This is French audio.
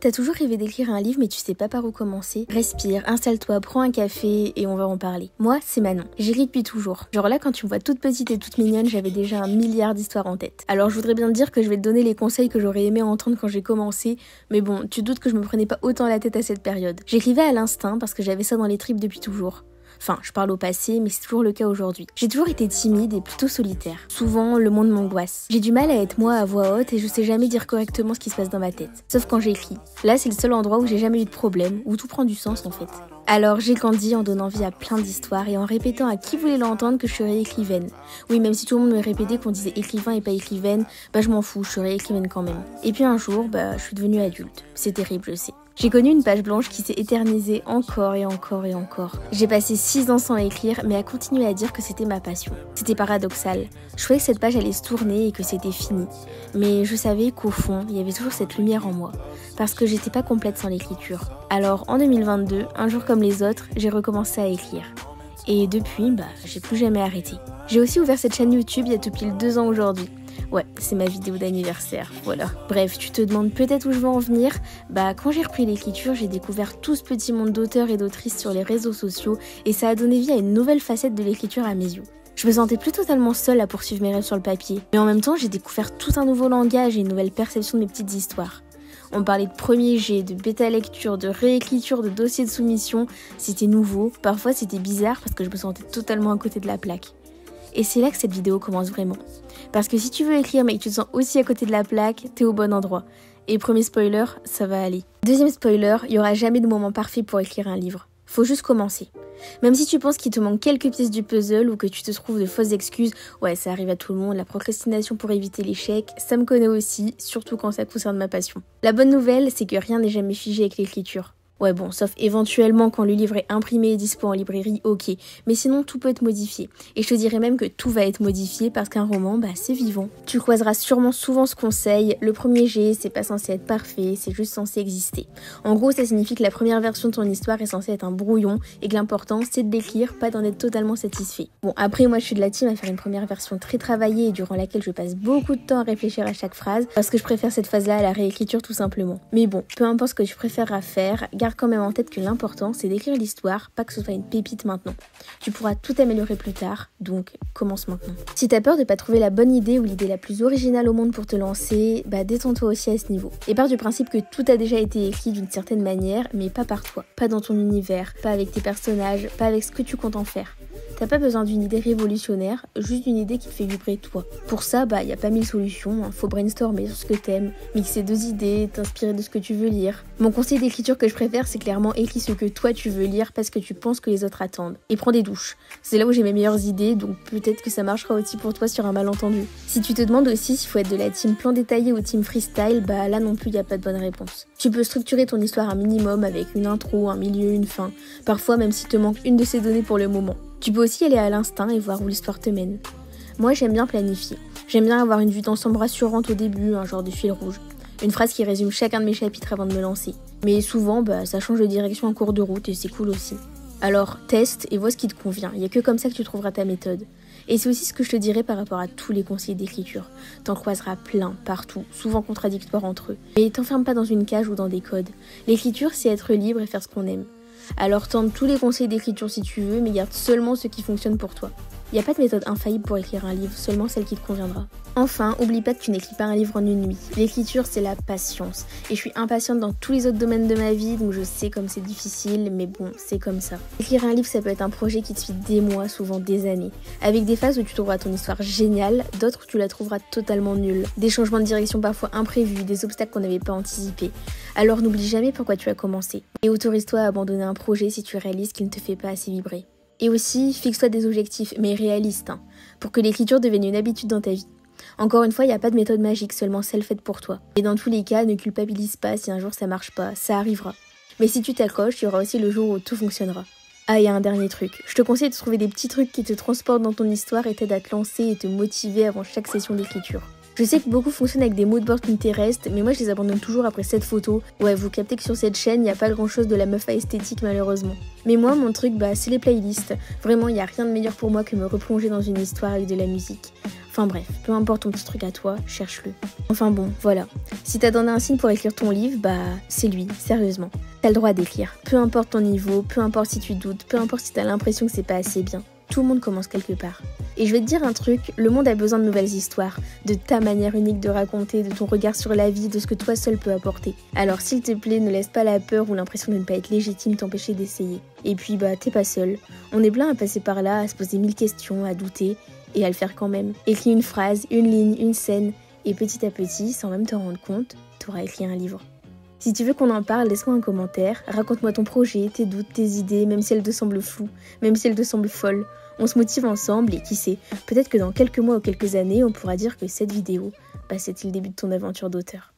T'as toujours rêvé d'écrire un livre mais tu sais pas par où commencer? Respire, installe-toi, prends un café et on va en parler. Moi, c'est Manon. J'écris depuis toujours. Genre là, quand tu me vois toute petite et toute mignonne, j'avais déjà 1 milliard d'histoires en tête. Alors je voudrais bien te dire que je vais te donner les conseils que j'aurais aimé entendre quand j'ai commencé, mais bon, tu doutes que je me prenais pas autant la tête à cette période. J'écrivais à l'instinct parce que j'avais ça dans les tripes depuis toujours. Enfin, je parle au passé, mais c'est toujours le cas aujourd'hui. J'ai toujours été timide et plutôt solitaire. Souvent, le monde m'angoisse. J'ai du mal à être moi à voix haute et je sais jamais dire correctement ce qui se passe dans ma tête. Sauf quand j'écris. Là, c'est le seul endroit où j'ai jamais eu de problème, où tout prend du sens en fait. Alors j'ai grandi en donnant vie à plein d'histoires et en répétant à qui voulait l'entendre que je serais écrivaine. Oui, même si tout le monde me répétait qu'on disait écrivain et pas écrivaine, je m'en fous, je serais écrivaine quand même. Et puis un jour, je suis devenue adulte. C'est terrible, je sais. J'ai connu une page blanche qui s'est éternisée encore et encore et encore. J'ai passé 6 ans sans écrire, mais à continuer à dire que c'était ma passion. C'était paradoxal. Je croyais que cette page allait se tourner et que c'était fini. Mais je savais qu'au fond, il y avait toujours cette lumière en moi. Parce que j'étais pas complète sans l'écriture. Alors en 2022, un jour comme les autres, j'ai recommencé à écrire. Et depuis, j'ai plus jamais arrêté. J'ai aussi ouvert cette chaîne YouTube il y a tout pile 2 ans aujourd'hui. Ouais, c'est ma vidéo d'anniversaire, voilà. Bref, tu te demandes peut-être où je veux en venir. Quand j'ai repris l'écriture, j'ai découvert tout ce petit monde d'auteurs et d'autrices sur les réseaux sociaux et ça a donné vie à une nouvelle facette de l'écriture à mes yeux. Je me sentais plus totalement seule à poursuivre mes rêves sur le papier, mais en même temps, j'ai découvert tout un nouveau langage et une nouvelle perception de mes petites histoires. On parlait de premier jet, de bêta lecture, de réécriture, de dossier de soumission. C'était nouveau, parfois c'était bizarre parce que je me sentais totalement à côté de la plaque. Et c'est là que cette vidéo commence vraiment. Parce que si tu veux écrire mais que tu te sens aussi à côté de la plaque, t'es au bon endroit. Et premier spoiler, ça va aller. Deuxième spoiler, il y aura jamais de moment parfait pour écrire un livre. Faut juste commencer. Même si tu penses qu'il te manque quelques pièces du puzzle ou que tu te trouves de fausses excuses, ouais, ça arrive à tout le monde, la procrastination pour éviter l'échec, ça me connaît aussi, surtout quand ça concerne ma passion. La bonne nouvelle, c'est que rien n'est jamais figé avec l'écriture. Ouais bon, sauf éventuellement quand le livre est imprimé et dispo en librairie, ok. Mais sinon, tout peut être modifié. Et je te dirais même que tout va être modifié parce qu'un roman, c'est vivant. Tu croiseras sûrement souvent ce conseil, le premier jet, c'est pas censé être parfait, c'est juste censé exister. En gros, ça signifie que la première version de ton histoire est censée être un brouillon et que l'important, c'est de l'écrire, pas d'en être totalement satisfait. Bon, après, moi, je suis de la team à faire une première version très travaillée et durant laquelle je passe beaucoup de temps à réfléchir à chaque phrase parce que je préfère cette phase-là à la réécriture tout simplement. Mais bon, peu importe ce que tu préféreras faire, garde quand même en tête que l'important c'est d'écrire l'histoire, pas que ce soit une pépite maintenant. Tu pourras tout améliorer plus tard, donc commence maintenant. Si t'as peur de pas trouver la bonne idée ou l'idée la plus originale au monde pour te lancer, détends-toi aussi à ce niveau. Et pars du principe que tout a déjà été écrit d'une certaine manière, mais pas par toi, pas dans ton univers, pas avec tes personnages, pas avec ce que tu comptes en faire. T'as pas besoin d'une idée révolutionnaire, juste d'une idée qui te fait vibrer toi. Pour ça, y a pas 1000 solutions, faut brainstormer sur ce que t'aimes, mixer 2 idées, t'inspirer de ce que tu veux lire. Mon conseil d'écriture que je préfère, c'est clairement écris ce que toi tu veux lire parce que tu penses que les autres attendent. Et prends des douches. C'est là où j'ai mes meilleures idées, donc peut-être que ça marchera aussi pour toi sur un malentendu. Si tu te demandes aussi s'il faut être de la team plan détaillé ou team freestyle, là non plus y a pas de bonne réponse. Tu peux structurer ton histoire un minimum avec une intro, un milieu, une fin. Parfois même s'il te manque une de ces données pour le moment. Tu peux aussi aller à l'instinct et voir où l'histoire te mène. Moi, j'aime bien planifier. J'aime bien avoir une vue d'ensemble rassurante au début, un genre de fil rouge. Une phrase qui résume chacun de mes chapitres avant de me lancer. Mais souvent, ça change de direction en cours de route et c'est cool aussi. Alors, teste et vois ce qui te convient. Il n'y a que comme ça que tu trouveras ta méthode. Et c'est aussi ce que je te dirais par rapport à tous les conseils d'écriture. T'en croiseras plein, partout, souvent contradictoires entre eux. Mais t'enferme pas dans une cage ou dans des codes. L'écriture, c'est être libre et faire ce qu'on aime. Alors tente tous les conseils d'écriture si tu veux, mais garde seulement ceux qui fonctionnent pour toi. Il n'y a pas de méthode infaillible pour écrire un livre, seulement celle qui te conviendra. Enfin, oublie pas que tu n'écris pas un livre en une nuit. L'écriture, c'est la patience. Et je suis impatiente dans tous les autres domaines de ma vie, donc je sais comme c'est difficile, mais bon, c'est comme ça. Écrire un livre, ça peut être un projet qui te suit des mois, souvent des années. Avec des phases où tu trouveras ton histoire géniale, d'autres où tu la trouveras totalement nulle. Des changements de direction parfois imprévus, des obstacles qu'on n'avait pas anticipés. Alors n'oublie jamais pourquoi tu as commencé. Et autorise-toi à abandonner un projet si tu réalises qu'il ne te fait pas assez vibrer. Et aussi, fixe-toi des objectifs, mais réalistes, pour que l'écriture devienne une habitude dans ta vie. Encore une fois, il n'y a pas de méthode magique, seulement celle faite pour toi. Et dans tous les cas, ne culpabilise pas si un jour ça marche pas, ça arrivera. Mais si tu t'accroches, il y aura aussi le jour où tout fonctionnera. Ah, il y a un dernier truc. Je te conseille de trouver des petits trucs qui te transportent dans ton histoire et t'aident à te lancer et te motiver avant chaque session d'écriture. Je sais que beaucoup fonctionnent avec des moodboards Pinterest, mais moi je les abandonne toujours après cette photo. Ouais, vous captez que sur cette chaîne, il n'y a pas grand chose de la meuf à esthétique malheureusement. Mais moi, mon truc, c'est les playlists. Vraiment, il n'y a rien de meilleur pour moi que me replonger dans une histoire avec de la musique. Enfin bref, peu importe ton petit truc à toi, cherche-le. Enfin bon, voilà. Si t'as donné un signe pour écrire ton livre, bah c'est lui, sérieusement. T'as le droit d'écrire. Peu importe ton niveau, peu importe si tu doutes, peu importe si t'as l'impression que c'est pas assez bien. Tout le monde commence quelque part. Et je vais te dire un truc, le monde a besoin de nouvelles histoires, de ta manière unique de raconter, de ton regard sur la vie, de ce que toi seul peux apporter. Alors s'il te plaît, ne laisse pas la peur ou l'impression de ne pas être légitime t'empêcher d'essayer. Et puis bah t'es pas seul. On est plein à passer par là, à se poser 1000 questions, à douter, et à le faire quand même. Écris une phrase, une ligne, une scène, et petit à petit, sans même te rendre compte, t'auras écrit un livre. Si tu veux qu'on en parle, laisse-moi un commentaire, raconte-moi ton projet, tes doutes, tes idées, même si elles te semblent floues, même si elles te semblent folles. On se motive ensemble et qui sait, peut-être que dans quelques mois ou quelques années, on pourra dire que cette vidéo, c'était le début de ton aventure d'auteur.